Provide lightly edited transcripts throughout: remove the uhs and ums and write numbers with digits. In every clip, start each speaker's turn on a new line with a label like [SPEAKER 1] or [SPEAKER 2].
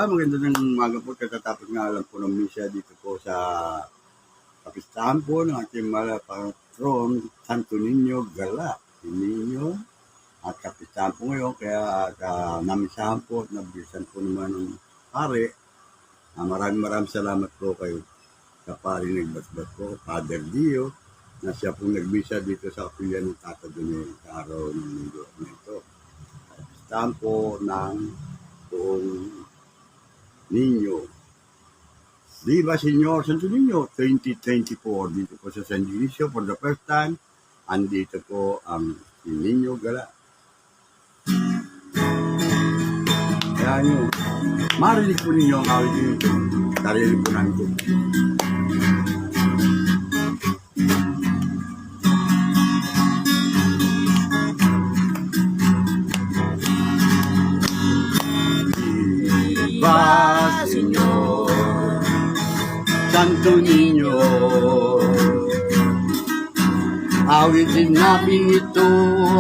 [SPEAKER 1] magandang umaga po. Katatapos nga lang po ng misa dito po sa kapistahan po ng ating mga patron, Santo Niño Gala. Si Niño at kapistahan po ngayon, kaya namisahan po at nabisan po naman ng pare. Maraming salamat po kayo sa pare nagbasbas po, Father Dio, na siya po nagbisa dito sa kuya ng Tata Dune sa araw ng linggo na ito. Kapistahan po ng buong Niño. Viva Señor Santo Niño 2024 dito po sa San Dionisio for the first time. Andito po ang si Niño Gala. Kaya nyo, marinig po ninyo ang awit nito. Tarinig po namin po. Señor Santo Niño, awitin namin ito,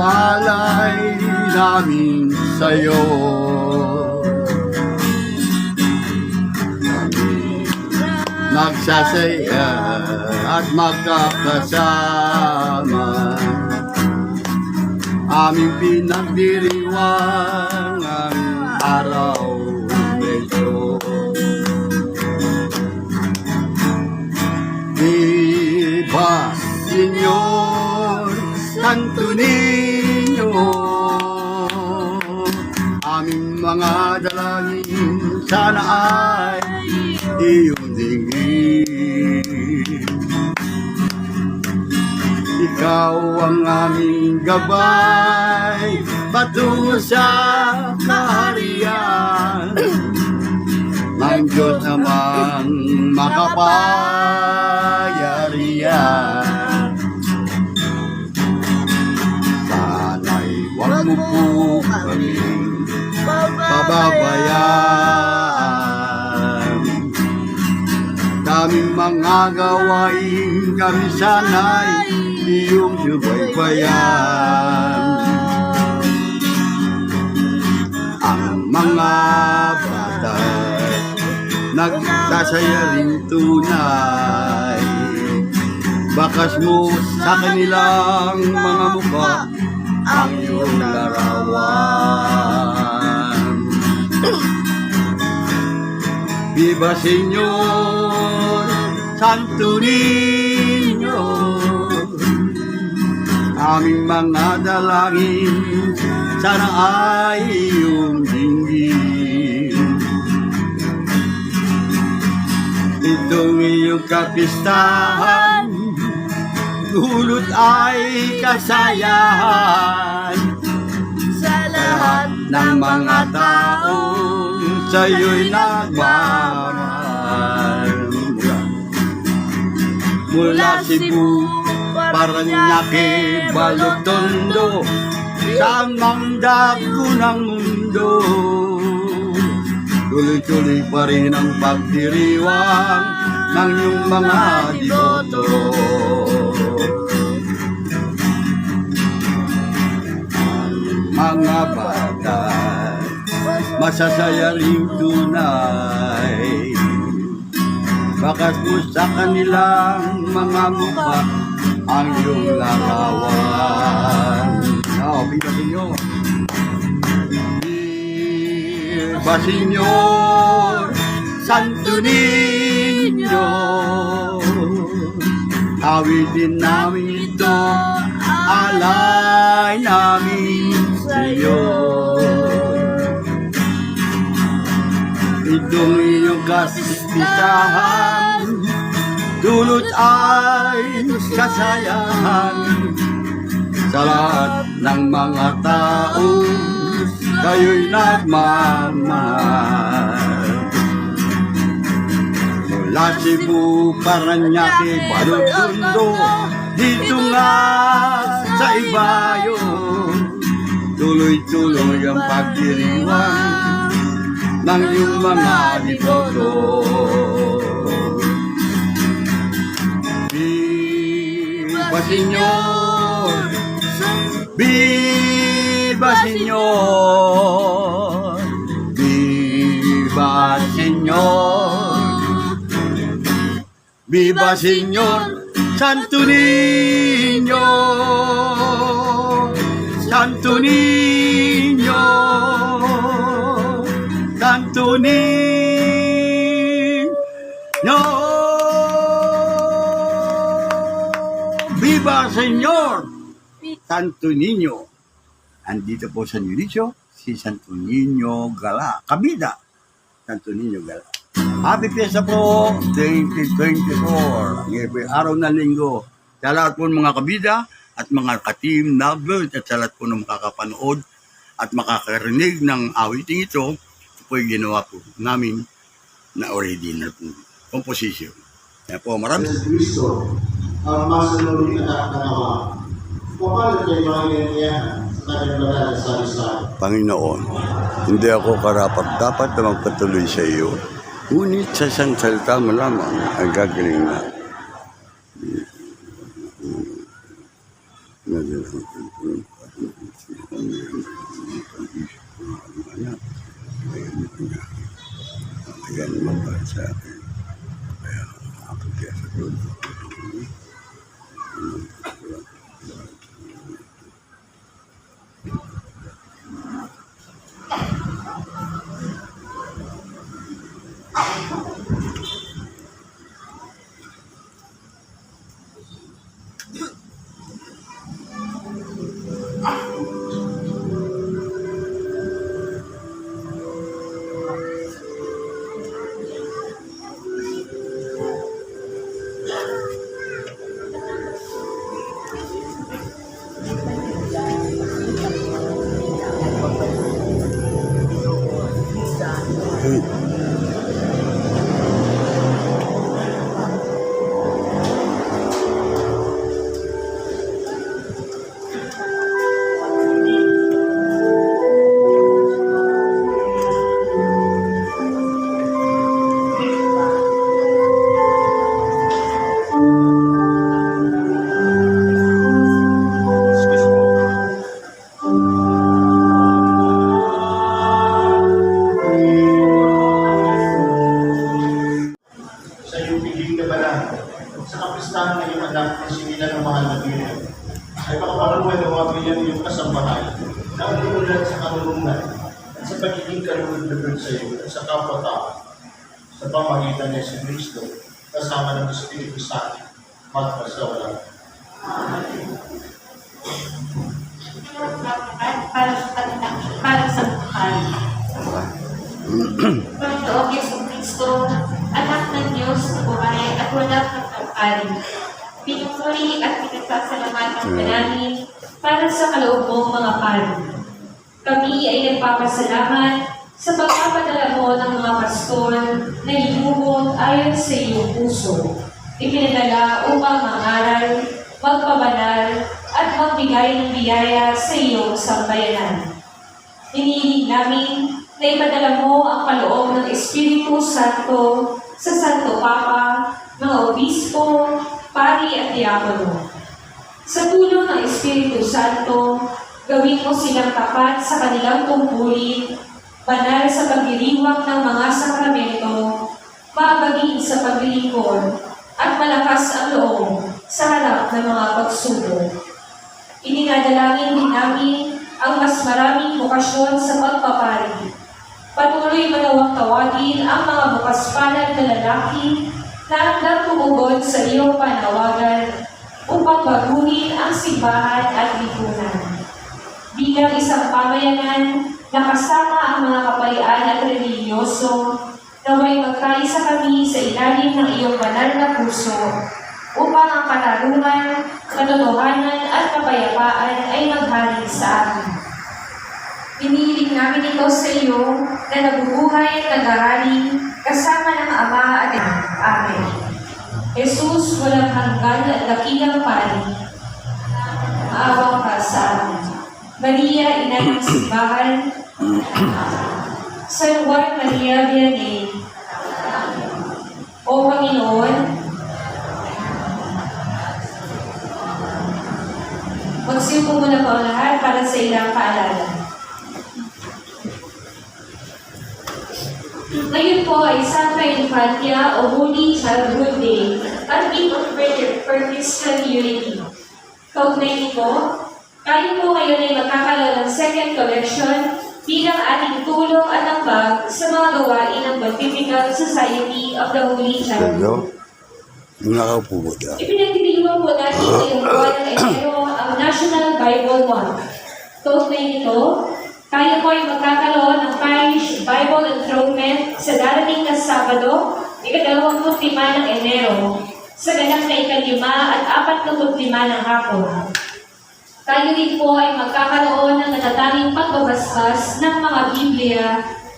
[SPEAKER 1] alay namin sa'yo. Kami nagsasaya at magkakasama, aming pinagdiriwang ang araw. Viva Señor Santo Niño, aming mga dalangin sana ay iyong dinggin. Ikaw ang aming gabay patungo sa kaharian ng Diyos namang makapayarihan. Sana'y huwag mo po kami pababayaan. Kaming mga gawain kami sana'y iyong subaybayan. Ang mga bata nagkasaya rin tunay, bakas mo sa kanilang mga mukha ang iyong larawan. Viva Señor Santo Niño, aming mga dalangin sana ay iyong dinggin. Itong iyong kapistahan, dulot ay kasayahan
[SPEAKER 2] sa lahat
[SPEAKER 1] ng mga taong sa'yo'y nagmamahal. Mula Cebu, Parañaque, Balog, Tondo, sa mang dako ng mundo, tuloy-tuloy pa rin ang pagdiriwang ng iyong mga deboto. Ang mga bata masasaya rin tunay, bakas mo sa kanilang mga mukha ang iyong larawan. Viva Señor. Viva Señor Santo Niño, awitin namin ito, alay namin sa'yo. Itong iyong kapistahan, dulot ay kasayahan sa lahat ng mga taong kayo'y nagmamahal. Mula Cebu, Parañaque, Balog, Tondo, dito nga sa Ibayo, tuloy-tuloy ang pagdiriwang ng iyong mga deboto. Viva Señor, Viva Señor, Viva Viva Señor, Santo Niño, Santo Niño, Santo Niño. Viva Señor, Santo Niño. Andito po sa Nulicio, si Santo Niño Gala. Kabida, Santo Niño Gala. Happy Fiesta po 2024. Ngayong araw na linggo. Sa lahat po ng mga kabida at mga ka-team lovers at sa lahat po ng makakapanood at makakarinig ng awiting ito, ito po yung ginawa po namin na original po composition. Kaya po maraming
[SPEAKER 3] Kristo ang masunod anak ng Ama. Paano kayo makikita sa kanyang banal na sabi-sabi?
[SPEAKER 1] Panginoon, hindi ako karapat-dapat na magpatuloy sa iyo. Ngunit sa isang salita mo lamang ang gagaling na. Ayan naman sa akin. Kaya ako kaya sa doon.
[SPEAKER 3] Sa iyong piling na banal, sa kapistahan ng iyong anak na sinilan ng mahal na Pilihan, ay makaparuan ng mga bilang iyong kasambahay na ang inulan sa karunungan at sa pagiging kalulod sa iyo at sa kapwa-tao sa pamagitan ni Yesu Kristo kasama ng Espiritu Santo magpasawalan.
[SPEAKER 4] Para sa buhay. Panginoong Yesu Kristo, anak ng Diyos na buhay at walang pagkakari. Pinupuri at pinagsasalamatan ka namin para sa kaloob mong mga pari. Kami ay nagpapasalamat sa pagpapadala mo ng mga pastor na hinuhot ayon sa iyong puso. Ipinadala upang mangaral, magpabanal, at magbigay ng biyaya sa iyong sambayanan. Hinihiling namin na ipadala mo ang kaloob ng Espiritu Santo sa Santo Papa, mga obispo, pari at diakono. Sa tulong ng Espiritu Santo, gawin mo silang tapat sa kanilang tungkulin, banal sa pagdiriwang ng mga sakramento, maabagin sa paglilingkod, at malakas ang loob sa harap ng mga pagsubok. Ininadalangin din namin ang mas maraming bukasyon sa pagpapari. Patuloy manawang tawagin ang mga bukas palad na lalaki na hanggang tumugod sa iyong panawagan upang baguhin ang simbahan at lipunan. Bilang isang pamayanan na kasama ang mga kapayaan at religyoso, naway magkaisa kami sa ilalim ng iyong banal na puso upang ang katarungan, katotohanan at kapayapaan ay maghari sa amin. Piniling namin ito sa iyo na nabubuhay at nag-arali kasama ng Ama at Ina. Amen. Jesus, walang hanggan at dakilang pari, maawa ka sa amin. Maria, Ina ng Simbahan, San Juan Maria Vianney, O Panginoon, magsiupo muna po ang lahat para sa ilang paalala. Ngayon po ay Santa Infantia o Holy Childhood Day. at week of prayer for Christian unity. Kaugnay nito, tayo po ngayon ay magkakaroon ng second collection bilang ating tulong at ambag sa mga gawain ng Pontifical Society of the Holy Child.
[SPEAKER 1] Hello? Nakaupo ko dyan.
[SPEAKER 4] Ipinagdiriwang po natin ngayong buwan ng Enero ang National Bible Month. Kaugnay nito, tayo po ay magkakaroon ng Parish Bible Enthronement sa darating na Sabado, 25 ng Enero, sa ganap na 5 at 45 ng hapon. Tayo din po ay magkakaroon ng natatanging pagbabasbas ng mga Biblia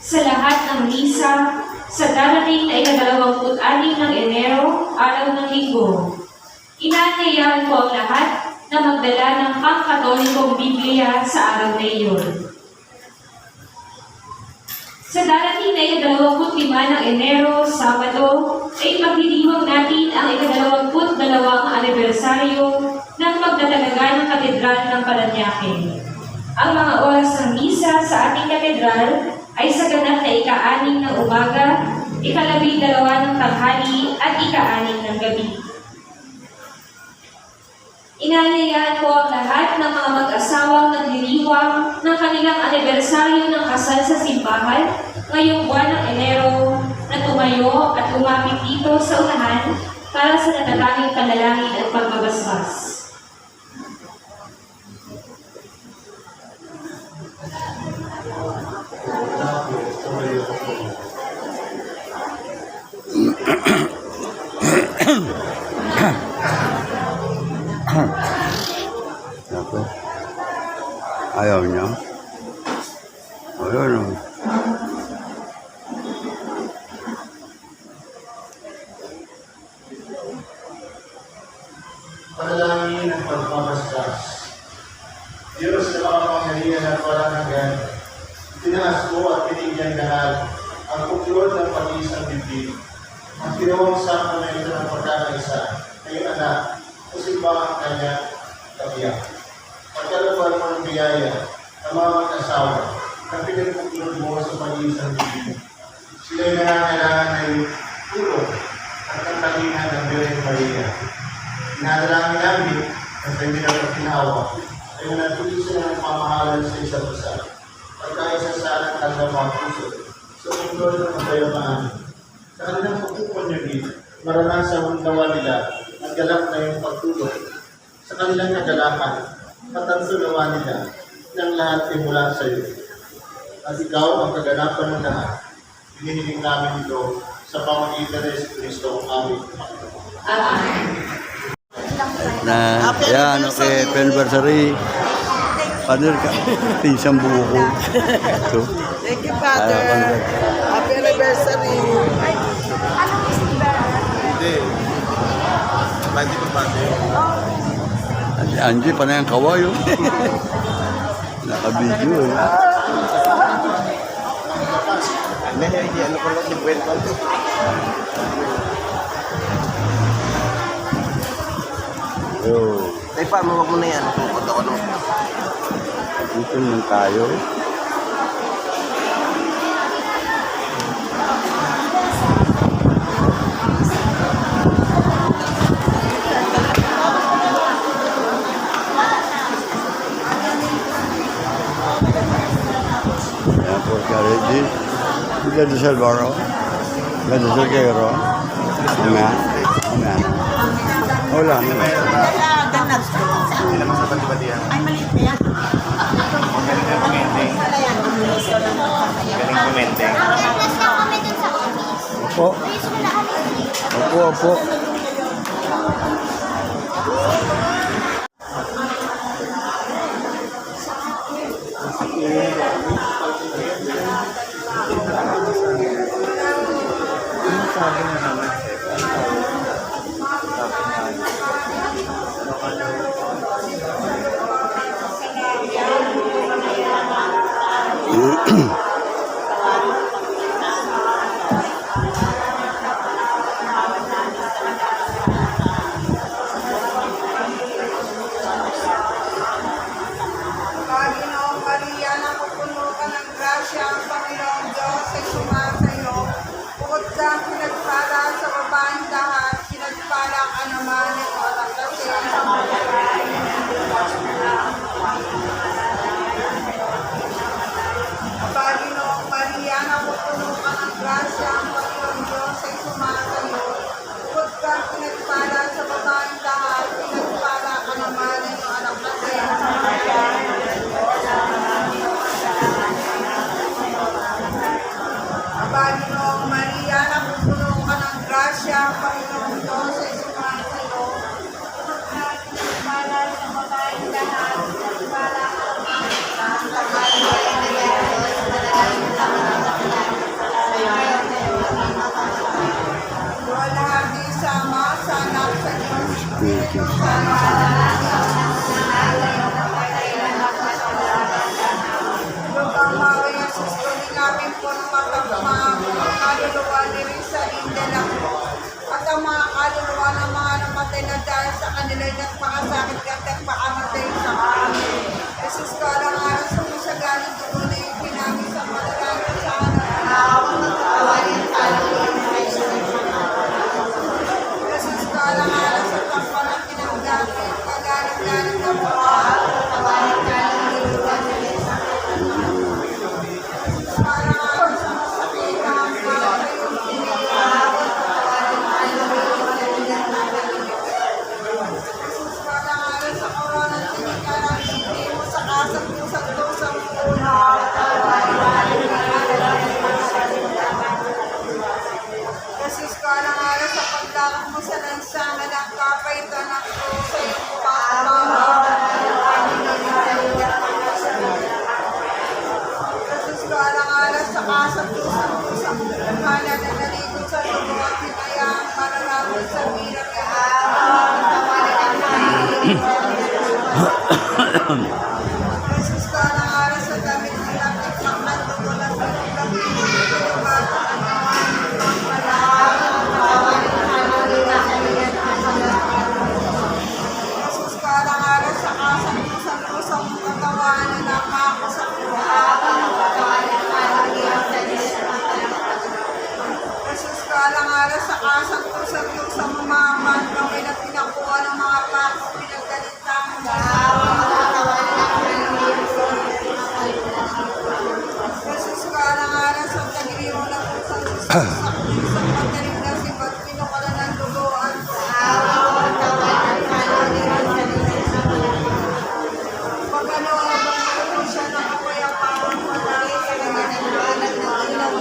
[SPEAKER 4] sa lahat ng misa sa darating na 26 ng Enero, araw ng Linggo. Inaanyayahan po ang lahat na magdala ng pangkatolikong Biblia sa araw na iyon. Sa darating na 25 ng Enero, Sabado, ay magdiriwang natin ang 22 anibersaryo ng pagtatalaga ng Katedral ng Parañaque. Ang mga oras ng misa sa ating katedral ay sa ganap na 6 ng umaga, 12 ng tanghali at 6 ng gabi. Inaanyayahan po ang lahat ng mga mag-asawang nagdiriwang ng kanilang anibersaryo ng kasal sa simbahan ngayong buwan ng Enero na tumayo at lumapit dito sa unahan para sa natatanging panalangin at pagbabasbas.
[SPEAKER 1] Ako. Ayaw niya. Ayun.
[SPEAKER 3] Panalangin ang pagpapastas. Diyos na makapangyarihan at walang hanggan, tinaas mo at binigyan lahat ang puklod ng pag-iisang bibig. Ang ginawang sakramento ng pagkakaisa ay anak o simbang kanya kabiyak. Pagkalupan mo ng biyaya ng mga mag-asawa na pinagpuklod mo sa pag-iisang bibig. Sila'y nangangailangan ay tulong at katalingan ng Birhen Maria. Inadalangin namin ang sa hindi naman tinawa ay manatili sila ng pamahalan sa isa't isa. Pagkaisa sa anak ng mga puso sa mundo ng kapayapaan. Sa kanilang pagpupanyagin, maranasan ang gawa nila ang galak na yung pagtulog. Sa kanilang kagalakan, matansunawa nila ng lahat ay mula sa iyo. At ikaw ang kaganapan ng lahat. Hinihiling namin ito sa pamagitan ng Kristo ang aming Panginoon.
[SPEAKER 4] Amen.
[SPEAKER 1] Na, yan, okay, anniversary. Paner ka, pinsang buo ko. Ito.
[SPEAKER 2] Thank you, Father. Happy anniversary.
[SPEAKER 3] Hindi. Pwede pa pati.
[SPEAKER 1] Si Angie, panay ang kawayo. Naka-video eh.
[SPEAKER 3] Hindi, ano ko lang yung welcome.
[SPEAKER 1] Yo,
[SPEAKER 2] Ay pa, mawag mo na yan. Pupot ako nung.
[SPEAKER 1] dito lang tayo. Ayan po, Karedi. Gadasal ba ro? Gadasal kayo ro? Amen. Amen. Wala na.
[SPEAKER 3] Hindi naman sa pati-patihan.
[SPEAKER 5] Ay, maliit na yan.
[SPEAKER 3] Galing na kumente.
[SPEAKER 5] Wala yan.
[SPEAKER 3] Galing kumente.
[SPEAKER 5] Plus na kami dun sa office.
[SPEAKER 1] Opo.
[SPEAKER 5] Please, wala kami.
[SPEAKER 1] Opo, opo.
[SPEAKER 6] Panginoong Maria, napupuno ka ng grasya ang Panginoong Diyos ay sumasa iyo. Bukod sa pinagpala sa babaeng lahat, pinagpala Jesus ka ng aras sa damit ng lapit ng kanto ng pagkakas Jesus ka ng aras sa kasang kusang katawan na napako sa Jesus ka ng aras sa kasang kusang mamaman kami na pinakuha ng mga pako pinagdalitang Jesus ka ng aras sa tagiliw na kusang pagdaling na sibat pinukala ng dugoan pagano ang mga siya na kapayapaan malaki sa nananalag ng ilang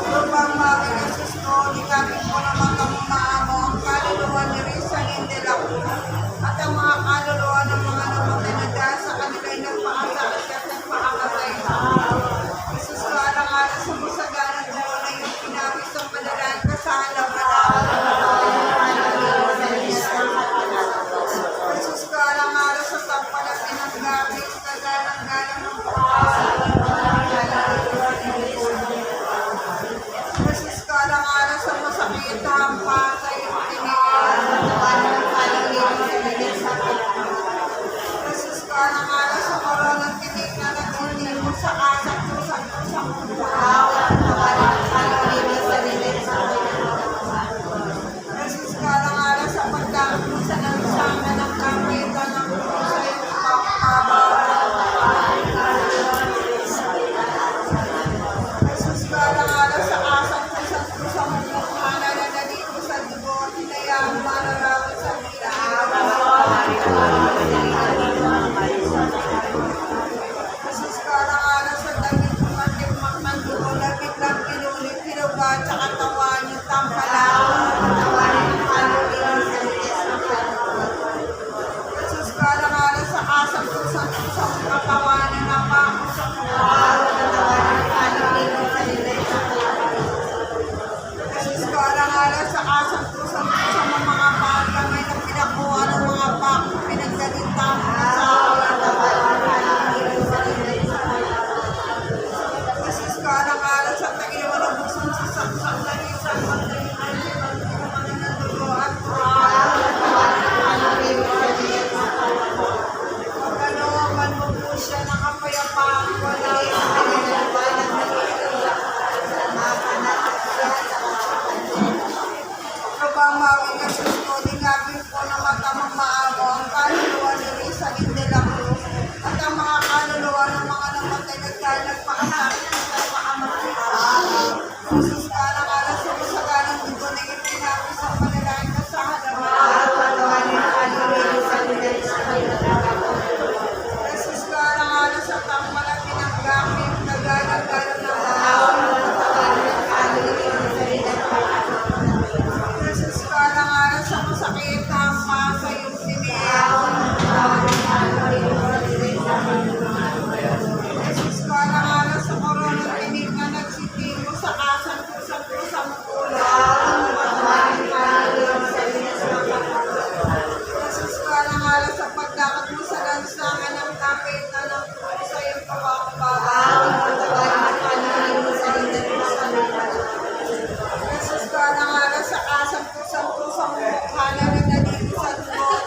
[SPEAKER 6] Lupang mawin Jesus ko, likapin ko naman kami maamo ang kaluluwa ni Risa Lindela at ang mga kaluluwa ng mga namatay na dahil sa kanila'y nagpaasa at nagpaamatay. Jesus ko, alang-alang sa musaganan mo na yung pinawis ang padalaan ka sa Jesus ko, alang-alang sa tampalat pinaggamit sa galang-galang ng Jesus ka alang-alang sa masakit hampa sa iyong Jesus ka alang-alang sa koronang tinig na nagsunin mo sa asap sa mundo. Jesus ka alang-alang sa pagdamit mo sa lansangan ng kapitan ng puso sa iyong Jesus ka alang-alang sa asap sa mundo na dito sa dugo at hinayang mararawan sa Jesus ka alang-alang sa damit mo at tikmak ng dugo lapit lang pinulit pinugat sa katawan yung Jesus ka alang-alang sa asap sa katawan na napako sa Jesus ka alang-alang sa asap sa mga pagkamay na pinakuha ng mga pako pinagdalita mo Jesus ka alang-alang sa tagiwan ng buksan sa saksak na isang pagdalitan ng dugo at pagano man mo po siya ng kapayapaan wala Kapag mawin na susko, dinapin po na matamang maamo ang kaluluwa ni Risa Lindela Cruz at ang mga kaluluwa ng mga namatay na dahil nagpakasakit at nagpakamatay. Jesus ka alang-alang sa masaganang mundo na ipinapin sa panalangin ka sa Jesus ka alang-alang sa tampalan pinanggamit na galang-galang ng Jesus ka alang-alang sa masakit hampa sa iyong Jesus ka alang-alang sa koronang tinig na nagsitimo sa asang kusang ulo. Jesus ka alang-alang sa pagdakat mo sa lansangan ng kapitan ng puso sa iyong Jesus ka alang-alang sa asang kusang mukha na rin na dito sa dugo at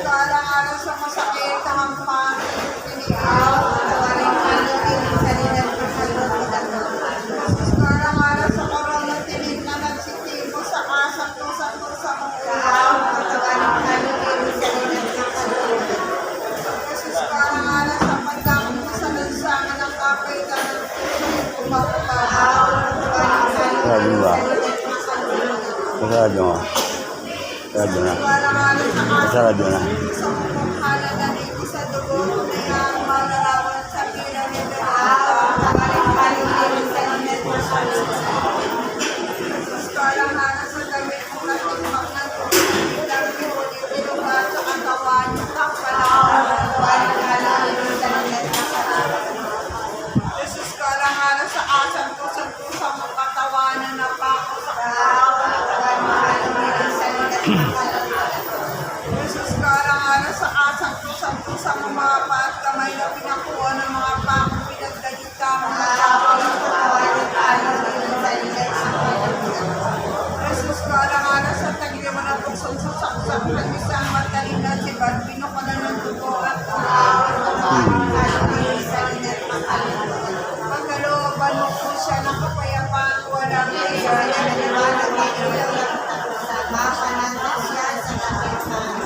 [SPEAKER 6] ko alang-alang sa masakit, kahampang, pinigaw, kawaling kalutin, sa linan ko sa lumitan. Jesus ko alang-alang sa korona, tinig na nagsitimo sa asang tusang-tusa mong ulaw, kawaling kalutin, sa linan ko sa lumitan. Jesus ko alang-alang sa pagdamot mo sa lansangan ng kapitan ng tusang kumapalaw, kawaling kalutin, sa linan ko sa lumitan.
[SPEAKER 1] Sarado mo. Sarado na. Sarado na.
[SPEAKER 6] Sa mukhala na dito sa dugo na yan, malalawan sa piramid na kawaling-kalutin sa linan ko sa lumitan. Jesus ko alang-alang sa damit mo na timbak ng tubig, lang yun, itinugat sa katawan, takpalaw, kawaling-kalutin sa linan ko sa lumitan. Jesus ko alang-alang sa asang tusang-tusa mong katawan na napako sa katawan, kawaling-kalutin sa linan ko sa lumitan. Jesus ko alang-alang sa asang tusang-tusa mong mga paat kamay na pinakuha ng mga pako, pinagdagita mo na tapos ng kawaling-kalutin sa linan ko sa lumitan. Jesus ko alang-alang sa tagli mo na puksong susaksak ng isang mataling na sibat, pinukulan ng dugo at kawaling-kalutin sa linan ko sa lumitan. Pagkalooban mo po siya ng kapayapaan, walang iya, na naliwanag ng ilaw ng tagsama, panantas siya sa kapayapaan.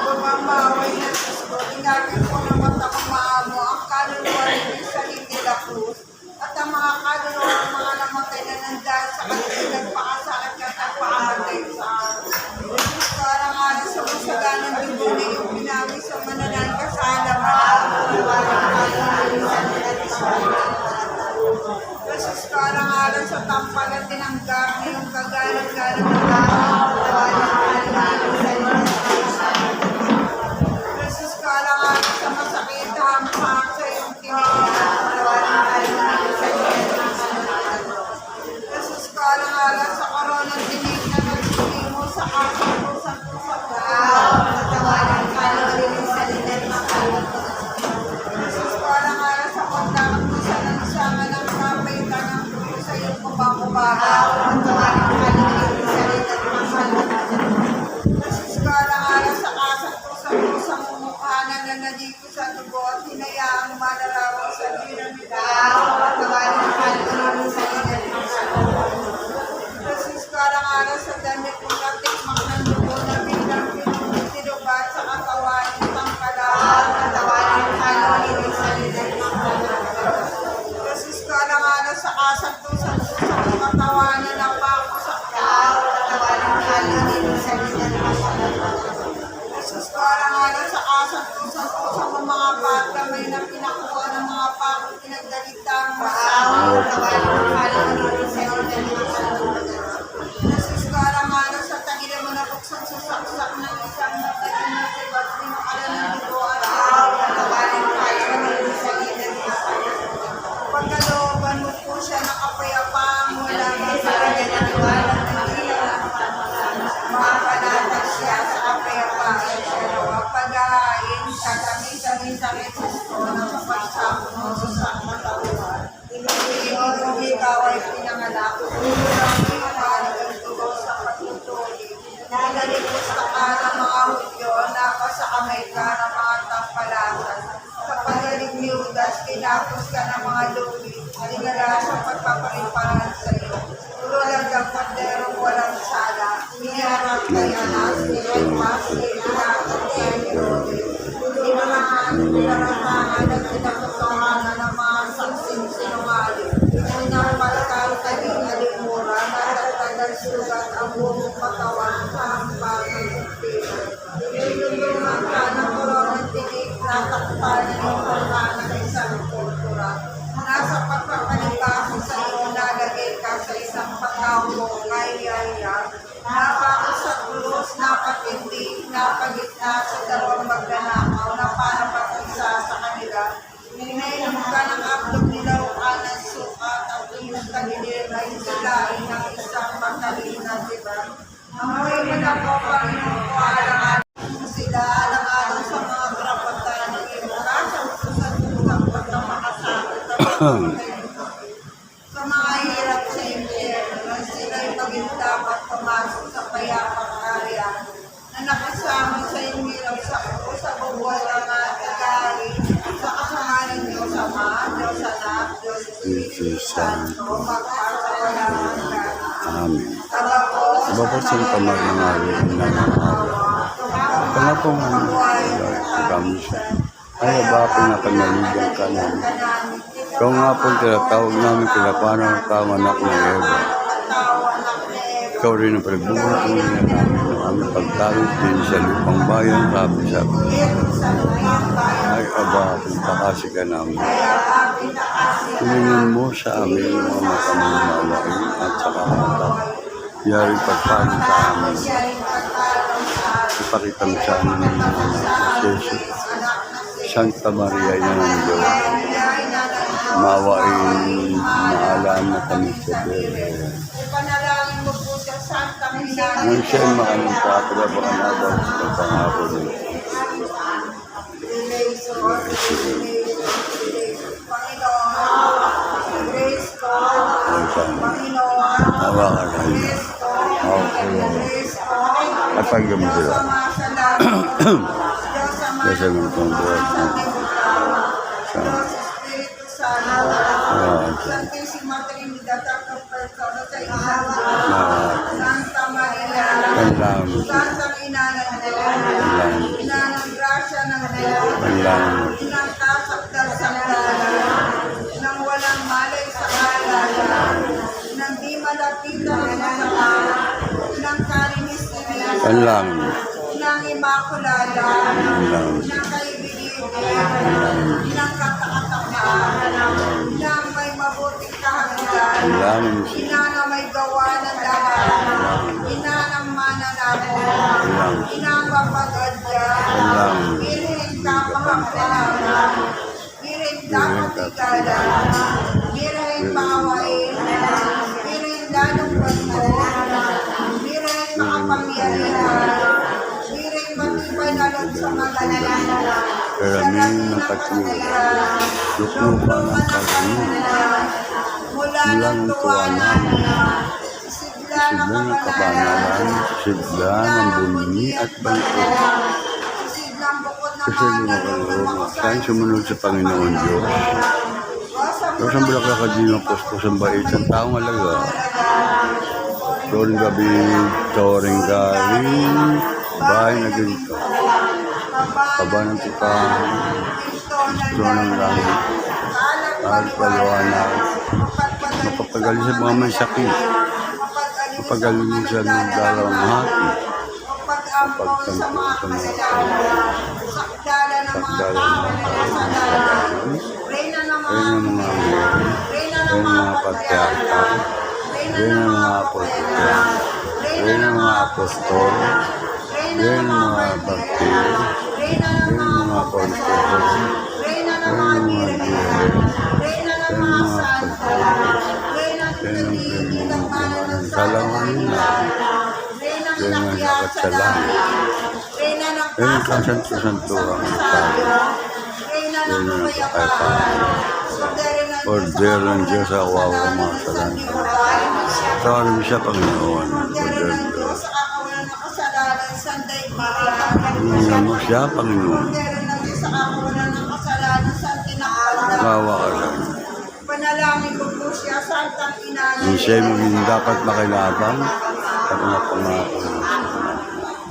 [SPEAKER 6] Bumamaway na Diyos ko, inagin ko ng mata kong maamo, ang kaluluwa rin sa hindi na krus, at ang mga kaluluwa ng mga namatay na nandahal sa katilang paasakit at ang paamatay sa araw. Jesus ko alang-alang sa masaganang dugo na yung pinawi sa mananan kasalaman, walang sa linan ko sa lumitan. Jesus ko alang-alang sa tampalan tinanggap na yung kagalang-galang na tao, walang sa linan ko sa lumitan. Jesus ko alang-alang sa masakit, hampang sa iyong tinigilan, walang sa linan ko sa lumitan. Jesus ko alang-alang sa koronang tinig na nagsisimo sa asang tusang-tusang tao, walang sa linan ko sa lumitan. Jesus ko alang-alang sa pagdakot mo sa lansangan ng kapaitan ng puso sa iyong kubakubahaw, walang sa linan ko sa lumitan. Jesus ko alang-alang sa asang tusang-tusang mumukhanan na nadito sa dugo at hinayaang malarawan sa piramidal, walang sa linan ko sa lumitan. Jesus ko alang-alang sa damit mong natikmak ng dugo na bilang pinutilubat sa katawan ng pangkalaw, kawaling-kalutin sa linan ko sa lumitan. Jesus ko alang-alang sa asang tusang-tusang katawanan ng pako sa kawaling-kalutin sa linan ko sa lumitan. Jesus ko alang-alang sa asang tusang-tusang mga pagkamay na pinakuha ng mga pako pinagdalitang kawaling-kalutin sa linan ko sa lumitan. Jesus ko alang-alang sa tagilan mo na buksong susaksak ng isang matalim na sibat, pinukalan ng dugo at kawaling-kalutin sa linan ko sa lumitan. Pagkalooban mo po siya ng kapayapaan, wala kang sarili ng iwanan ng ilaw ng pagkakas. Mapanatag siya sa kapayapaan siya nawa paghahain, katami-sami-sami sa skola sa pagsako mo sa katawan. Inuwi ikaw ay pinangalak, urang iwanan ang tugaw sa pagtutuli. Nalalipos ka ng mga hudyo, naka sa kamay ka ng mga tampalasan. Sa pagaling ni Judas, kinapos ka ng mga luwi, aligala sa pagpapariparan sa iyo. Puro lang ang panderong walang sala, iniharap ka yanas, nirepas, nilakot ka ni Rode. Inarangan, pinaratangan, at pinatutunganan ng mga saksing sinungaling. Unang palkal taging alimura, natatagal sugat ang buong katawan sa hampang ng impino. Inulungan ka ng koronang tinig, natakpan ng informa ng isang kultura. Nasa pagpapalibasa sa iyo, nalagay ka sa isang pagkaubo, kaya-iya. Napako sa krus, napatindig, napagitna sa dalawang magnanakaw, na para pag-isa sa kanila. Ninainom ka ng aplog nilaw ka ng sukat at iyong tagilid ay silain ng isang matalina, diba? Amoy mo na po, Panginoon ko, alang-alang sila, alang-alang sa mga karapatan ng iyong kasang susang-susang pagkamakasakit at sa mga hirap sa impyerno, na sila'y maging dapat pumasok sa payapang area na nakasama sa inyo sa
[SPEAKER 1] Santo. Amen. Iba po Santa Maria Maria, Ina ng Awa. Ito nga po nga kami siya. Ay, ba pinakanaligan ka namin. Ikaw nga po tinatawag namin kinapanan ng tama anak ng Eva. Ikaw rin ang pagbubuto niya namin ng aming pagtawid din sa lupang bayan, sabi. Ay, aba, pintakasi ka namin. Tulungan mo sa amin mga makamamawain at saka hatap. Yaring pagpalit sa amin. Ipakita mo sa amin ng mga Jesus. Santa Maria, Ina ng Diyos. Mawain, maalam na kami sa Diyos.
[SPEAKER 6] Ipanalangin mo po sa Santa Ina.
[SPEAKER 1] Nang siya'y makaming kapila pa kanabang sa pangako niya. Awa ka na niya. At pagyan mo sila. Kasi mo itong Diyos.
[SPEAKER 6] Santissima Trinidad, Santa Persona sa Santa Maria, Santa Ina ng Diyos, Ina ng Grasya ng Diyos, Inang kasakdal sa kalan, nang walang malay sa kalan, nang di malapitan ng masama, nang karinis-inis, nang imakulada, nang kaibigin, nang katakatakan, nang may mabuting kahanggan, ina na may gawa ng lahat, ina ng mananabo, ina ang mapagadya, Birhen ka pahanggalan, Birhen ka matigalan, Birhen maawain, Birhen lalong banto, Birhen makapangyarihan, Birhen matibay na loob sa magalan,
[SPEAKER 1] Karamin ng katiwa, luklupa ng katiwa,
[SPEAKER 6] mula ng tuwa namin,
[SPEAKER 1] sigla ng kapanalan, sigla ng bunyi at bangko. Kasi saan sumunod sa Panginoon Diyos. Diyos ang bulaklak ka din ng postos ang bait ang taong alaga. Toring gabi, toring galing, bahay na ganito. Kaba ng tukang, gusto ng langit, at paliwanag, mapapagali sa mga may sakit, mapagali sa mga dalawang hati, mapagtampo sa mga kasalanan, sakdala ng mga tao na kasalanan, reyna ng mga reyna ng mga patriarka, reyna ng mga apostol, reyna ng mga apostol, reyna ng mga baptist, reyna ng mga apostol, reyna ng mga birhen, reyna ng mga santo, reyna ng pagiging ng pananansalanan, reyna ng nakyat sa langit, reyna ng Santo ang tayo,
[SPEAKER 6] reyna ng kapayapaan,
[SPEAKER 1] order ng Diyos sa awawa mga salanta. Tawagin mo siya, Panginoon.
[SPEAKER 6] order ng Diyos sa kakawalan ng kasalanan sa daigdig.
[SPEAKER 1] Tingnan mo siya, Panginoon.
[SPEAKER 6] Order ng Diyos sa kakawalan ng kasalanan sa tinakala.
[SPEAKER 1] Bawa ka lang.
[SPEAKER 6] Panalangin ko po siya, Santang Ina ng
[SPEAKER 1] Kung siya'y maging dapat makilabang, at mga pangako.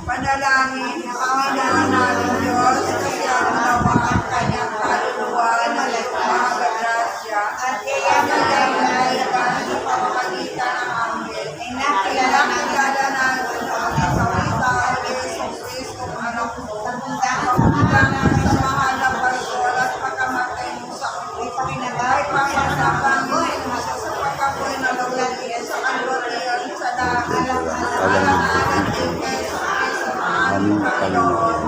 [SPEAKER 6] Panalangin, Panginoon namin Diyos, kasi ang nawa ang kanyang kaluluwa na mga grasya at kaya nalay sa pamamagitan ng anghel. Kilala natin ang kasalita ni Jesus Cristo, anak mo, pagkakaroon sa mahal na pagkol at pagkamatay mo sa krus. Ay pamasabang mo sa pagkapoy na lawagin sa kalwarian sa
[SPEAKER 1] Aming Panginoon.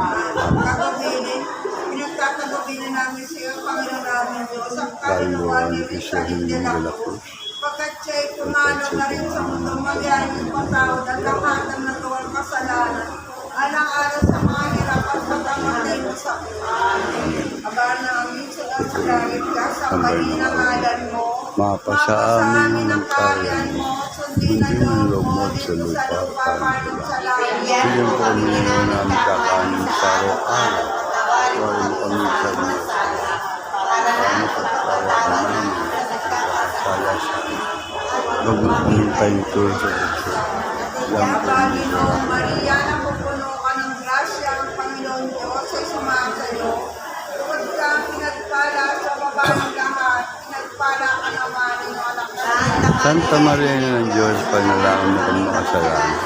[SPEAKER 6] Pinagkakagabinin namin sa iyo, Panginoon namin Diyos, ang kaluluwa ni Risa de la Cruz. Pagkat siya'y pumalong na rin sa mundo, magyayang patawad at lahat ng nagawang kasalanan. Alang-alang sa mga hirap at pagkamatay mo sa kuhaan. Aba namin sa langit ka sa paninangalan mo.
[SPEAKER 1] Mapasa amin
[SPEAKER 6] ang
[SPEAKER 1] ng
[SPEAKER 6] kaharian
[SPEAKER 1] kayan.
[SPEAKER 6] mo, sundin ang loob mo
[SPEAKER 1] sa
[SPEAKER 6] dito sa
[SPEAKER 1] lupa,
[SPEAKER 6] lupa, paano sa langit.
[SPEAKER 1] Bigyan po kami ng namin kakanin sa araw-araw. Huwag mo kami sa mga. Paano sa pagkawa namin. pahintul sa puso. Lang po.
[SPEAKER 6] Panginoong Maria, napupuno ka ng grasya, ang Panginoon Diyos ay sumasayo. Tugod ka, pinagpala sa babaeng lahat, pinagpala ka naman ng anak na
[SPEAKER 1] Santa Maria ng Diyos, panalangin mo kami makasalanan.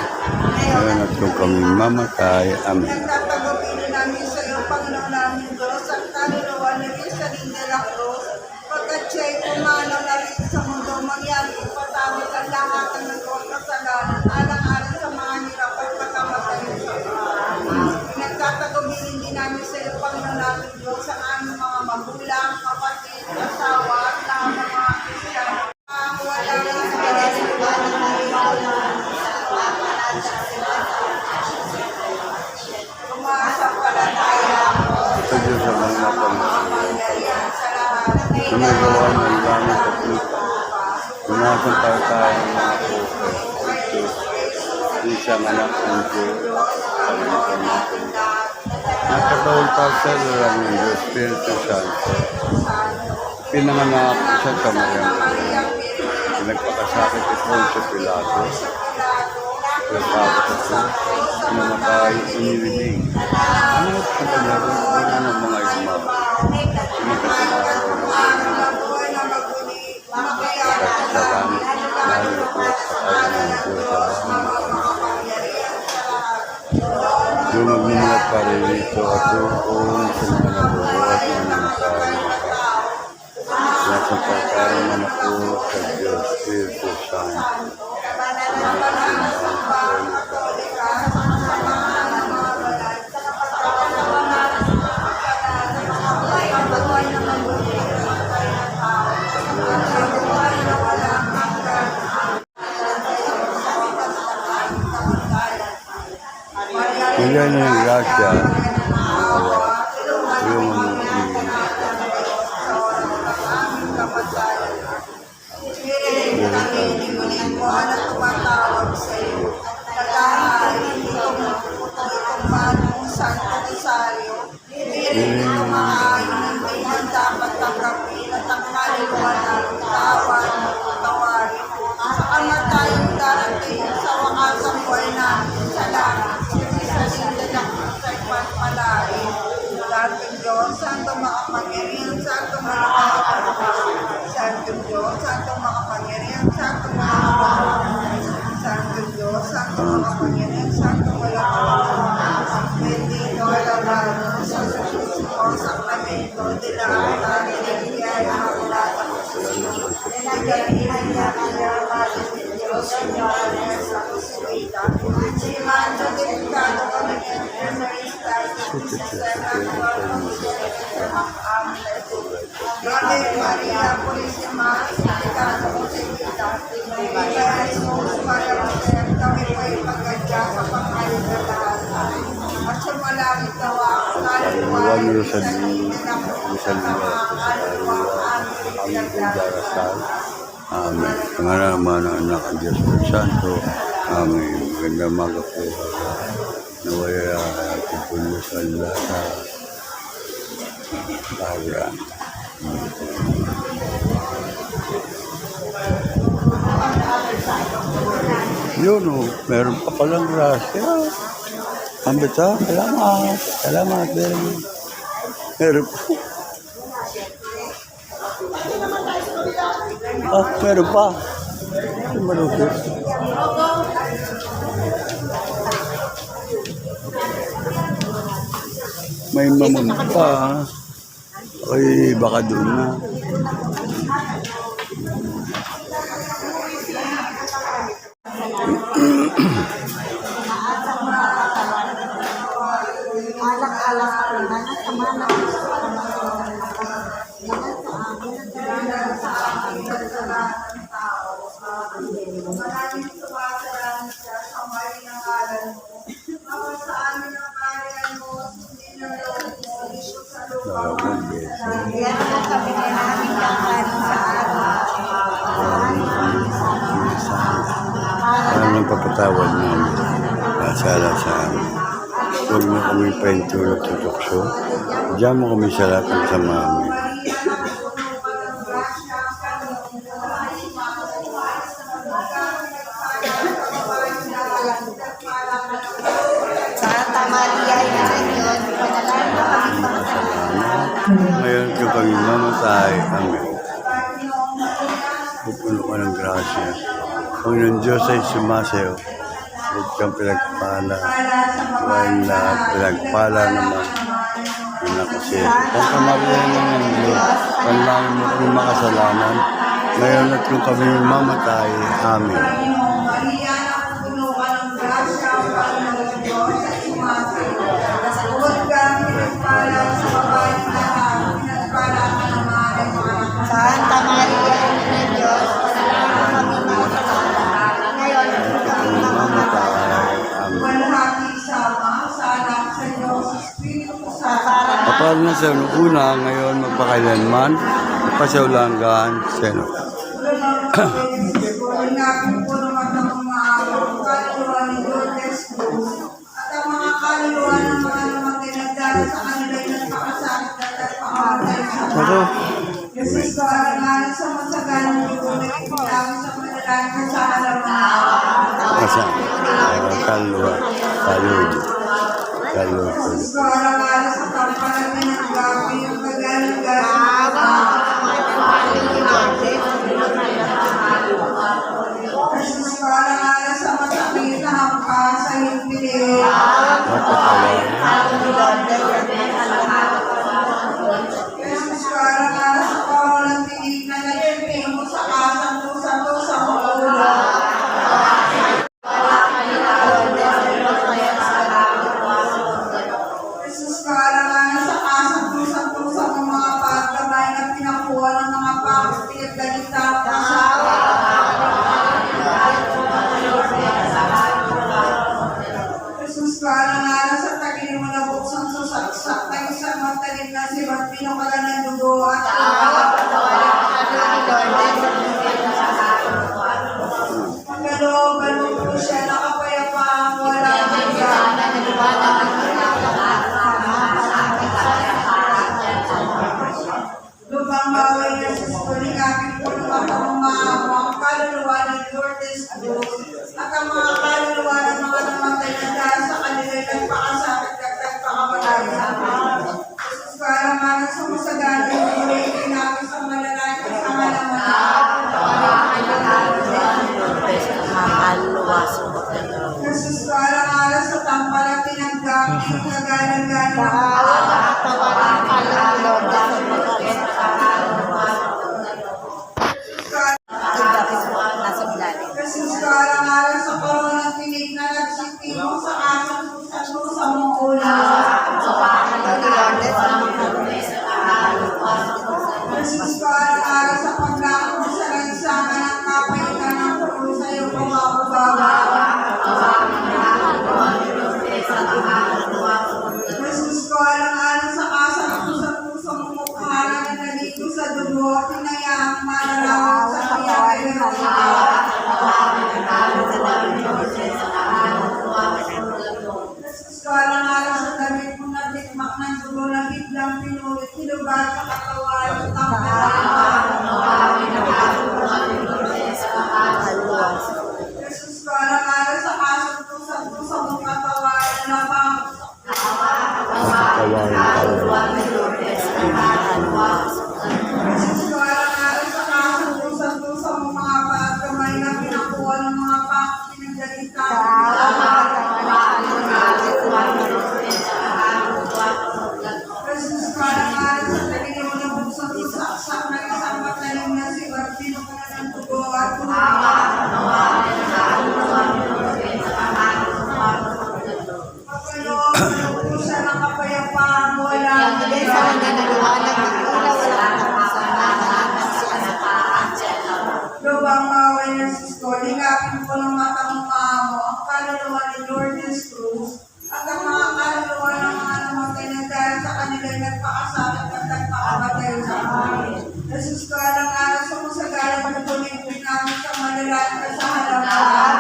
[SPEAKER 1] Ngayon at kung kami mamatay. Amen.
[SPEAKER 6] Nagtatagapin namin sa iyo, Panginoon namin Diyos, ang kaluluwa ni Rizalin de la Cruz, pagkat siya'y pumanaw na rin sa mundo, mangyari ipatawad ang lahat ng nagawang kasalanan, alang-alang sa mga hirap at pagkamatay sa Nagtatagapin din namin sa iyo, Panginoon namin Diyos, ang aming mga magulang, kapatid, asawa, at lahat ng mga Kristiyano. Wala rin Sumasampalataya ako
[SPEAKER 1] Sa Diyos ang mga
[SPEAKER 6] kapangyarihan sa lahat.
[SPEAKER 1] na may gawa ng langit at lupa. Sumasampalataya ng mga puso. Isang anak ng Diyos. Pagkakas natin. At katawag-tasal lang ng Diyos, Espiritu Santo. Pinanganak sa Kamayang. Pinagpakasakit ito sa Pilato. Pagkakapos ito, namatay, iniwiling. Ano sa kanyang ng mga imaw? Sa langit, dahil po sa kanyang Diyos sa langit. Yung magmumulat pa rin ito at yung sa mga nabubuhat ng mga tayo. Nasa pagkain na po sa Diyos, Espiritu Santo. Bigyan niyo ng grasya. Yung sa kamatayan darating sa wakasang buhay namin sa langit. Santong Diyos, Santong makapangyarihan, Santong makapangyarihan, Santong Diyos, Santong makapangyarihan, Santong makapangyarihan, Santong Diyos, Santong makapangyarihan, Santong makapangyarihan, bendito al Lord, sa susuko, sa kamento, dila ang tali, nagkiyaya ang ulata, nagkiyaya ang Diyos, sa kusuwita, si Manjo, delikado kami ng Maria Purísima, Santiago Josefita, Maria Jesus, Maria Josep, kami po ay pagkadya sa panghalit na lahat. At sumalangit nawa, kaluluwa ni Rizalin de la Cruz, ang mga kaluluwa aming pinagdarasal. Amen. Pangalaman ng anak ang Diyos ng Santo. Amen. Magandang umaga po. Nawaya ating puno sa Allah sa Tawaran. Yun o, meron pa palang grasya. Ang bita, salamat. Salamat din. Meron pa. Ah, meron pa. Ano malupit? May mamon pa. Ay, baka doon na.
[SPEAKER 6] Alak-alak ka rin, sa mana. Maraming sumasalamat siya sa mali ng ngalan mo. Ako sa amin ang kariyan mo, hindi na loob mo, Isus sa lupa mo. Yan ang kami na namin kakarin sa
[SPEAKER 1] Ano ang papatawad namin? Pasala sa amin. Huwag mo kami paintulog sa tukso. Diyan mo kami sa lahat ng sama amin. Ngayon ko kami mamatay. Amen. Pupuno ka ng grasya. Panginoon Diyos ay sumasayo. Huwag kang pinagpala. Huwag lahat pinagpala naman. Anak ko siya. Santa Maria ng Diyos, panalangin mo kami makasalanan. Ngayon at kung kami mamatay. Amen.
[SPEAKER 6] Panginoong Maria, napupuno ka ng grasya, ang Panginoon Diyos ay sumasayo. Huwag kang pinagpala sa babae lahat, pinagpala ka naman ang mga anak.
[SPEAKER 2] Santa Maria, ng Diyos, panalangin mo kami makasalanan. Ngayon,
[SPEAKER 1] Kung mamatay. Amen.
[SPEAKER 6] Walhati sama sa anak sa Diyos, Espiritu Santo.
[SPEAKER 1] Kapag na sa una, ngayon magpakailanman, ipasawlanggan sa ino.
[SPEAKER 6] Gawin natin po naman ng mga kaluluwa ni Lourdes Cruz at ang mga kaluluwa ng mga namatay na dahil sa kanila ay nagpakasakit at nagpakamatay sa
[SPEAKER 1] Ako,
[SPEAKER 6] Jesus ko, alang-alang sa masaganang Diyos, nakikilawi sa manalangin sa halaman.
[SPEAKER 1] asa? Kalwa. Kalwa.
[SPEAKER 6] Jesus ko, alang-alang sa kampanamin ng gabi, yung kagalang-galang Jesus ko, alang-alang sa masakit na hampas sa himpilit. Jesus ko, alang-alang sa kawalang tinig na nagpipin mo sa kasang-tusang-to sa ulo. Jesus ko, alang-alang sa kasang-tusang-to sa mga pagkamay na pinakuha ng mga pinagdalita pa sa Jesus ko, alang-alang sa tagilid mo na buksang susaksak na isang matalim na si Bambino ka ng dugo at Pagkalooban mo po siya na kapayapaan wala hanggan. Lubang bawal na sa sulikapin po ng mga pamamaamo ang kaluluwa ni Lourdes Cruz at ang mga kaluluwa ng mga namatay na dahil sa kanila ay nagpakasakit at nagpakamatay. Jesus ko, alang-alang sa masagana ng buhay, pinapis ang malalaki sa halaman. Jesus ko, alang-alang sa tampal at tinanggapin, kagalang-galang Jesus ko, alang-alang sa koronang tinig na nagsipin mo sa kasang-tusang sa mong ulo. Jesus ko, alang-alang sa paglakad mo sa lansangan ng kapalitan ng krus sa iyong kumakubawa. Jesus ko, alang-alang sa kasang-tusang mong mukha na nalito sa dugo at hinayang malalawag sa kiyakay ng mga. Jesus ko, alang-alang sa damit mo na tikmak ng dugo na biglang pinulit, hinubar sa katawan at Jesus ko, alang-alang sa kasang-tusang mong katawan na napang Jesus ko, alang-alang sa kasang-tusang mong mga pagkamay na pinakuha ng mga pinagdalita. Jesus ko, alang-alang sa tagilid mo na buksang susaksak na isang matalim na si Bambino ka na ng dugo at pagkalooban mo po siya ng kapayapaan wala Lubang maway na Sisko, ligapin po ng mata mong maamo ang kaluluwa ni Lourdes Cruz at ang mga kaluluwa ng mga namatay na dahil sa kanila ay nagpakasakit at nagpakamatay sa amin. Jesus ko, alang-alang sa masagalang pagpulitin namin sa malalaki sa halaman.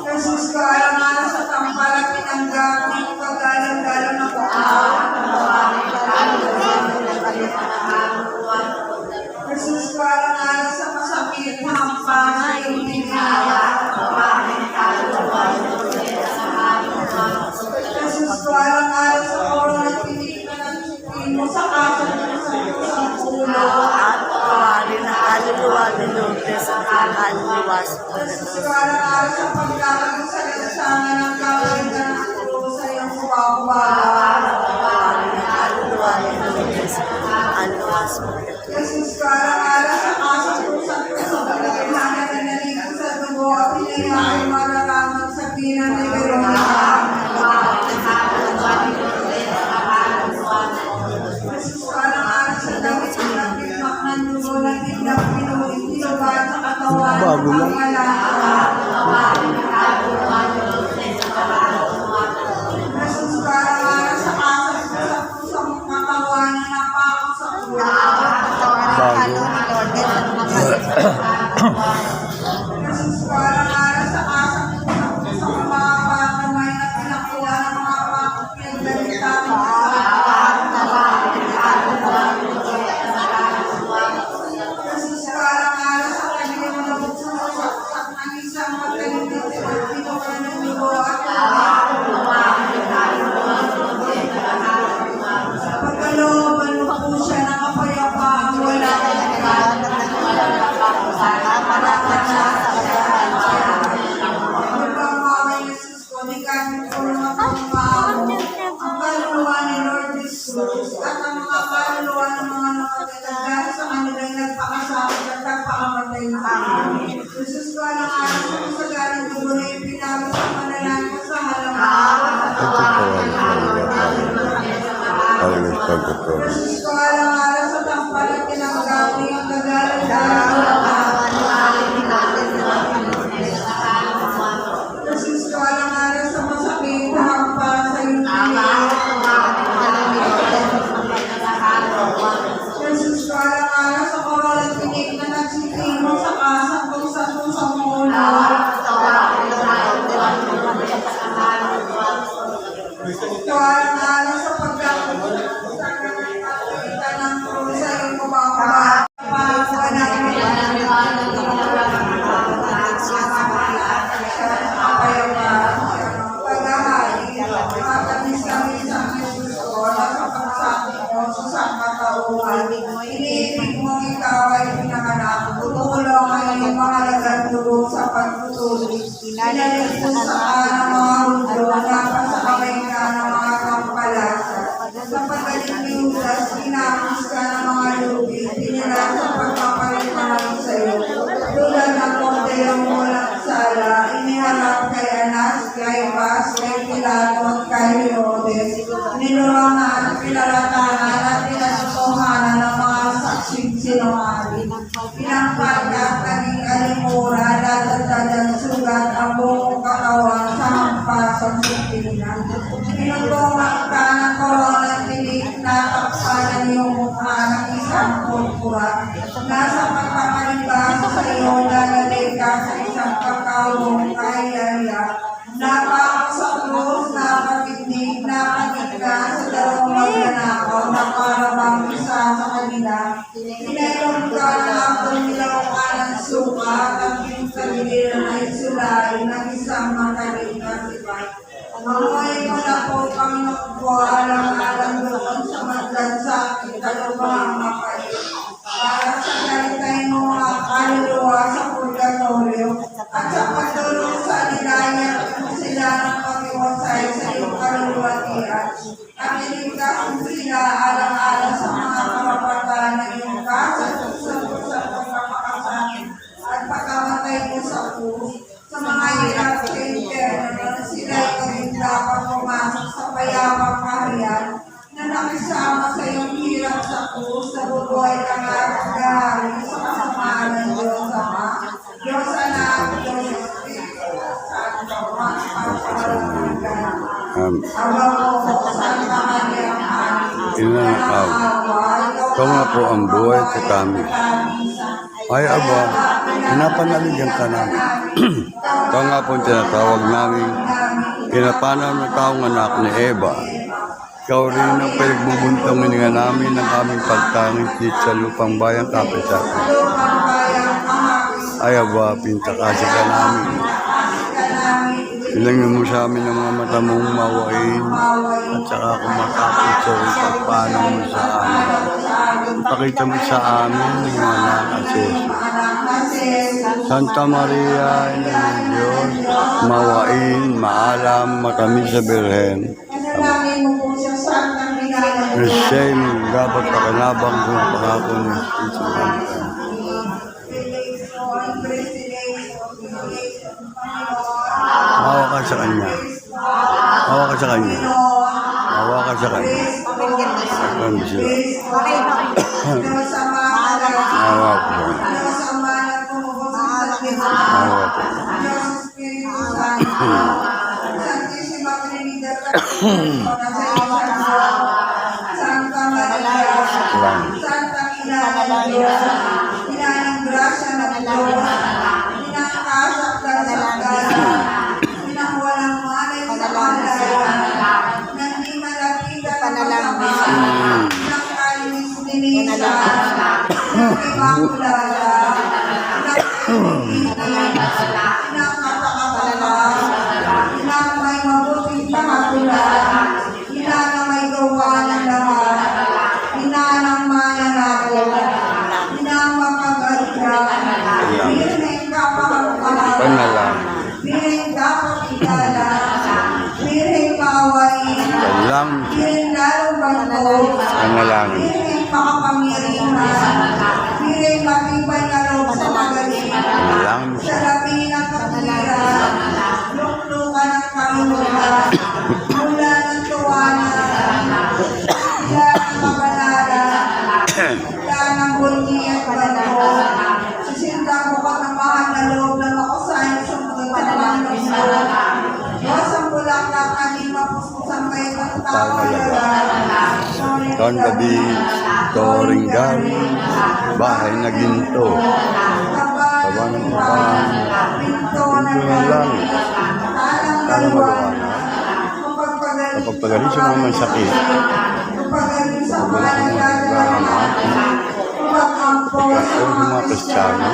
[SPEAKER 6] Jesus ko, alang-alang sa tampal at tinanggap ng paggalang-galang na Jesus ko, alang-alang sa masakit na hampas sa iyong hinihaya. Jesus ko, Jesus, para sa kasang pusang-pusang pagkakahanan na naligo sa dugo at pinayang mararaman sa pinang ni Jesus, para sa dawit ng nagpilmak ng dugo ng ilang pinubat sa katawan ng mga Jesus, para sa kasang pusang katawan na napakot sa ulo. Jesus, para sa kasang pusang mga patamay na pinakuha ng mga pakot pinagdalitan ng Jesus, para sa kanyang mga sumusaksak ng isang magalitin at pinuha ng dugo at pagkalooban mo po siya ng kapayapaan wala Pagkamamay Jesus ko, ni kami po ng pagmamo, ang kaluluwa ni Lord Jesus, at ang mga kaluluwa ng mga nakatalaga sa kanilang nagpakasakit at nagpakamatay na kami. Jesus ko, ang alam sa kasagaling dugo na ipinagos sa manalangin sa halaman. Jesus ko, ang alam sa tampal at kinamagawi ang Jesus ko, ang alam sa masakit na para sa iyo. Jesus ko, ang alam sa koral at tinig na nagsitimo sa kasang kung sa mula. Jesus ko, ang alam sa pagkakita ng krusa yung kumakawa. Iniibig mo ikaw ay pinanganak, tutulong ang iyong mga laganduro sa pagtutuloy. Inalig mo sa ng mga hundo, dapat sa kamay ka ng mga kampalasa. Sa pagaling ni Judas, pinapos ka ng mga lubi, pinila sa pagpapalit sa iyo. Tulad ng kontelong walang sala, iniharap kay Anas, kay Bas, kay Pilato at kay Herodes. Ninurangan, pinalatangan at pinasukuhanan ng mga saksing sinungaling. Pinangpagkat, naging alimura, dadagdagang sugat ang buong katawan sa hampasang supinan. Pinagbumak ka ng korona tinig na takpanan yung mukha ng isang purpura. Nasa pagpapalimbahan sa iyo, lalagay ka sa isang pagkawong kayaya. Napako sa krus, napakitnig, napatigka sa dalawang magnanakaw na para bang isa sa kanila. Pinainom ka ng apong nilawang ng suka at ang pinagiliran ay sulay ng isang makalinga sibat. Amoy mo na po Panginoon ko, alang-alang doon sa maglansakit, kalubang mapait. Para sa kalitay mo ang kaluluwa sa purgatorio at sa pagdulong sa nilayan sila ng pag-iwasay sa iyong kaluluwatian. At iligtas sila alang-alang sa mga karapatan na iyong kasasusap sa pagkapakasakit at pagkamatay mo sa krus. Sa mga hirap sa impyerno, sila ay dapat pumasok sa payapang kaharian na nakisama sa iyong hirap sa krus, sa bubuhay ng agahari sa kasamaan ng Diyos Ama, Diyos Anak, Diyos Espiritu Santo, magpapalagpagan. Aba mo, Santa Maria,
[SPEAKER 1] Inanakaw. Ikaw nga po ang buhay sa kami. Ay, Aba, pinapanaligan ka namin. Ikaw nga po ang tinatawag namin. Pinapanaw ng taong anak ni Eva. Ikaw rin ang pinagbubuntong hininga namin ng aming pagtangit dito sa lupang bayang kapisakan. Ay, Aba, pintakasa ka namin. Ilangin mo sa amin ang mga mata mong mawain at saka kumakapit sa pagpanaw mo sa amin. Ipakita mo sa amin ng anak at Jesus. Santa Maria, Ina ng Diyos, mawain, maalam, matamis sa Birhen.
[SPEAKER 6] Nanalangin mo po siya, Santa Maria,
[SPEAKER 1] na siya'y dapat pakanabang kung pangako ni Jesus. Hawa ka sa Kanya. Hawa ka sa Kanya. Hawa ka sa Kanya. Akan sila. Hawa ko sa Kanya. Hawa ko.
[SPEAKER 6] Santa Maria,
[SPEAKER 1] Salamat.
[SPEAKER 6] Santa Ina ng Diyos, Ina ng grasya ng Diyos, Ina ng kasaktan sa gala, Ina ng walang malay sa kalaya, nang di malapitan ng masama, ng kalinis linisa, ng imakulala, ng kaibigan, ng katakataka, Ina ng may mabuting pangakulan, Ina na may gawa ng lahat, Ina ng mananakot, Ina ang mapag-alyan, Birheng kapahangkalan,
[SPEAKER 1] Panalangin.
[SPEAKER 6] Birheng kapakilala, Birheng kawain,
[SPEAKER 1] Panalangin.
[SPEAKER 6] Birheng lalong bantog,
[SPEAKER 1] Panalangin.
[SPEAKER 6] Birheng makapangyarihan, Birheng matibay na loob sa magaling,
[SPEAKER 1] Panalangin
[SPEAKER 6] sa
[SPEAKER 1] siya.
[SPEAKER 6] labi ng kapiliran, luklukan ng kaluluwa, mula ng tuwanan, mula ng kabanalan, mula ng bunyi at bato, sisindang bukat ng mahal na loob ng makusahin sa mga tamang ng Diyos. Diyos ang bulaklak aking mapuspusan kayo ng tao
[SPEAKER 1] Taon gabi, toring gari, bahay na ginto.
[SPEAKER 6] Taba ng
[SPEAKER 1] kapang,
[SPEAKER 6] pinto
[SPEAKER 1] pinto ng langit,
[SPEAKER 6] talang
[SPEAKER 1] talang
[SPEAKER 6] maluwag,
[SPEAKER 1] maluwanag, kapag pagaling sa mga may sakit,
[SPEAKER 6] kapagaling sa mga
[SPEAKER 1] kapag
[SPEAKER 6] nagdadalangati, kapag-ampon sa mga Kristiyano,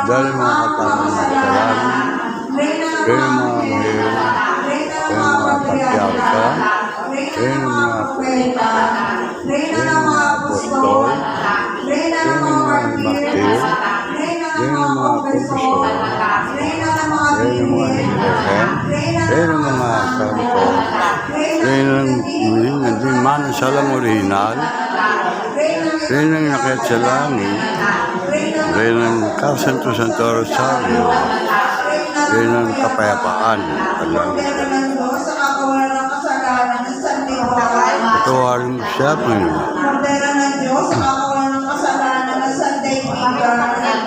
[SPEAKER 1] dahil mga katawang kasalanan, kayo ng mga mahirap, kayo ng mga patriarka, kayo ng mga propeta, kayo ng mga apostol, kayo ng mga martir, kayo ng mga profesor, kayo ng mga hilihan, kayo ng mga santo, kayo ng hindi man sa lang original, kayo ng nakit sa langit, kayo ng Santo Rosario, kayo ng kapayapaan, patawarin mo siya, Panginoon.
[SPEAKER 6] Pera ng Diyos, kakawalan ng kasalanan ng sandaigdigan.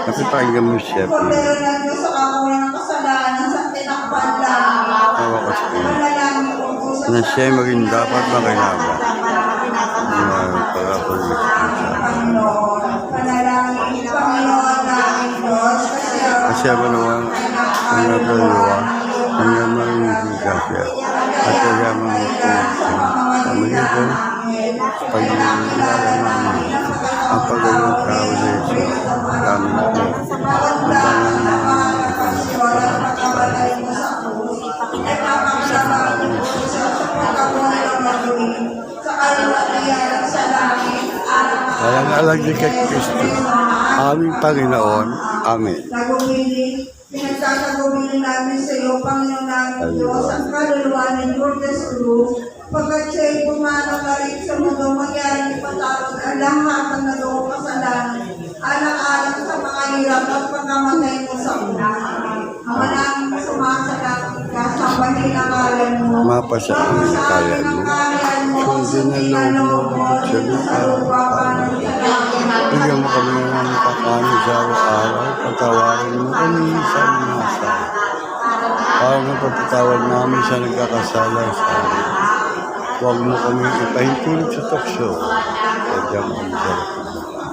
[SPEAKER 1] Napipakinggan mo siya, Panginoon.
[SPEAKER 6] Pera ng Diyos, kakawalan ng kasalanan sa tinakpan lang.
[SPEAKER 1] Hawa ka sa Panginoon.
[SPEAKER 6] Manalangin ko po sa
[SPEAKER 1] Na siya'y maging dapat makinabang.
[SPEAKER 6] Panginoon. Panalangin, Panginoon namin Diyos,
[SPEAKER 1] Kasi ako naman ang natuluwa, ang yaman ng kasya, at ang yaman ng pamilya ko, pag-iinala namin, ang pagawang tao sa Diyos, kami na po. Ang tangan Kaya nga alam niyo kay Kristo, aming Panginoon, Amen.
[SPEAKER 6] Nagumili, pinagkakagumili namin sa iyo, Panginoon namin Diyos, ang kaluluwa ng Lourdes Cruz, pagkat siya'y pumanaw na rin sa mundo, mangyari ipatawag ang lahat ng nagawang kasalanan, alang-alang sa mga hirap at pagkamatay mo sa una. Ama namin sumasalang ka sa bahay na ngalan mo,
[SPEAKER 1] Mapasa ang kaya mo, sundin na loob mo at sa lupa. Bigyan mo kami ng kakanin sa araw-araw, patawarin mo kami sa mga asal. Para napapatawad namin sa nagkakasala sa amin. Huwag mo kami ipahintulot sa tukso. Sadyang ang sarap.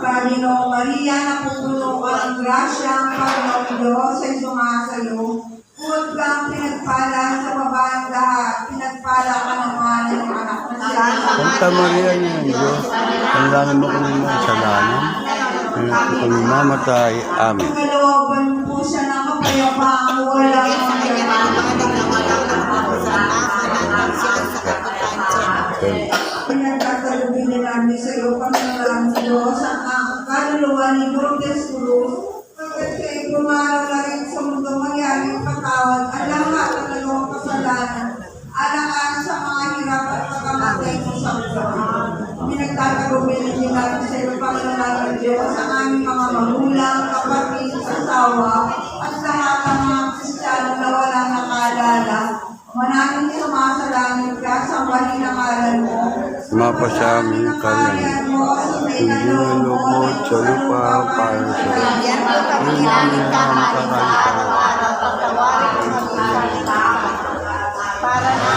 [SPEAKER 6] Panginoong Maria, napupuno ka ng grasya, ang Panginoong Diyos ay sumasayo. Huwag kang pinagpala sa babaeng lahat, pinagpala ka naman ng anak mo siya.
[SPEAKER 1] Santa Maria niya ang Diyos, panalangin mo kami mga kasalanan, kaya po kami mamatay. Amen.
[SPEAKER 6] Pangalawagan po siya ng kapayapaan, walang pinagkakalubin namin sa iyo, Panginoon Diyos, ang kaluluwa ni Lourdes Cruz, pagkat siya'y pumanaw na rin sa mundo, mangyari patawad, ang lahat ng nagawang kasalanan, alang-alang sa mga hirap at pagkamatay mo pag-ubili natin sa iyo, Panginoon namin Diyos, ang aming mga magulang, kapatid, asawa, at lahat ng mga Kristiyano na walang nakaalala. Manaming sumasalangit ka, sambahin ang ngalan mo.
[SPEAKER 1] Mapa sa aming kalan. Hindi na lubod sa lupa para sa
[SPEAKER 2] Bigyan mo kami ng aming kakanin sa araw-araw. Pagtawarin mo kami sa salita para na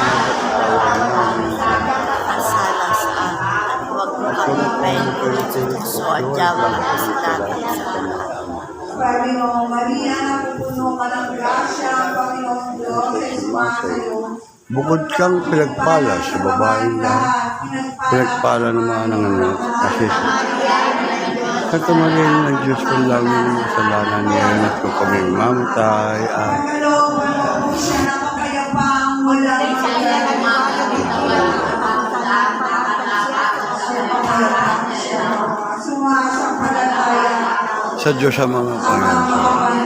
[SPEAKER 7] Asalang sa amin at huwag mo kami pahintuin sa tukso at yawa ang kasilatan sa lahat.
[SPEAKER 6] Panginoong Maria, napupuno ka ng grasya, Panginoong Diyos, ay sumasayo.
[SPEAKER 1] bukod kang pinagpala sa babaeng lahat, pinagpala ng mga nanganak kasi Santa Maria ng Diyos ko lang yung kasalanan niya at kung kami mamatay at
[SPEAKER 6] Siya na kapayapang walang sumasampalataya
[SPEAKER 1] sa Diyos sa mga Panginoon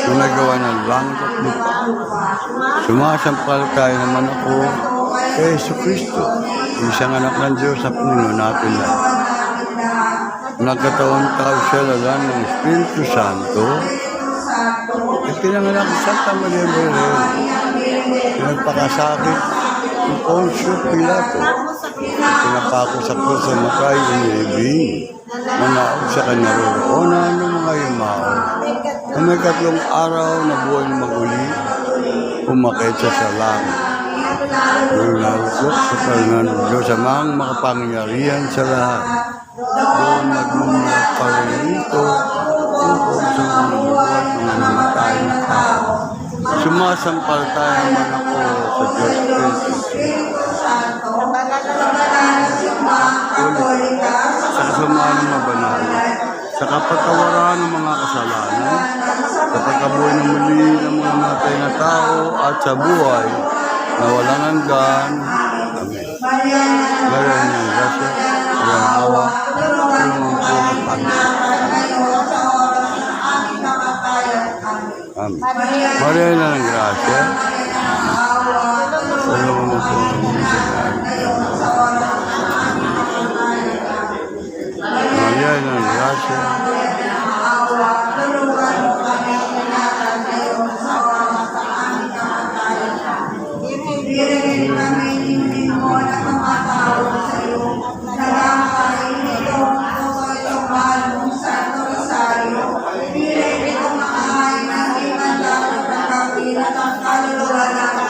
[SPEAKER 1] na nagawa ng langit at lupa. Sumasampalataya naman ako kay Yesu Cristo, isang anak ng Diyos sa Panginoon natin lahat. Nagkataon tao siya lalan ng Espiritu Santo, ipinanganak ng Santa Maria Virgen, pinagpakasakit ng Poncio Pilato, pinapako sa krus sa matay inibing, manaog sa kanya roroonan ng mga yumao. Na may 3 araw na buhay na maguli, umakit siya sa langit. Doon nalukot sa kalingan ng Diyos amang makapangyarihan sa lahat. Doon nagmumula pa rin ito tungkol sa mga nabubuhat mga namatay na tao. Sumasampalataya naman ako sa Diyos Kristo. Sa kasamaan ng mga banal, sa kapatawaran ng mga kasalanan, sa pagkabuhay ng muli ng mga namatay na tao at sa buhay na walang hanggan. Amen. Maria ng grasya, Maria ng awa, tulungan po ng Panginoon. Amen. Maria ng grasya, tulungan mo po ng Maria ng grasya,
[SPEAKER 6] Ibigay kami hindi mo na tumatawag sa iyo. Nagkakain ito sa iyong mahal mong Santo Rosario. Ibigay itong makahain ng iman lang at ang kapilat ang kaluluwa ng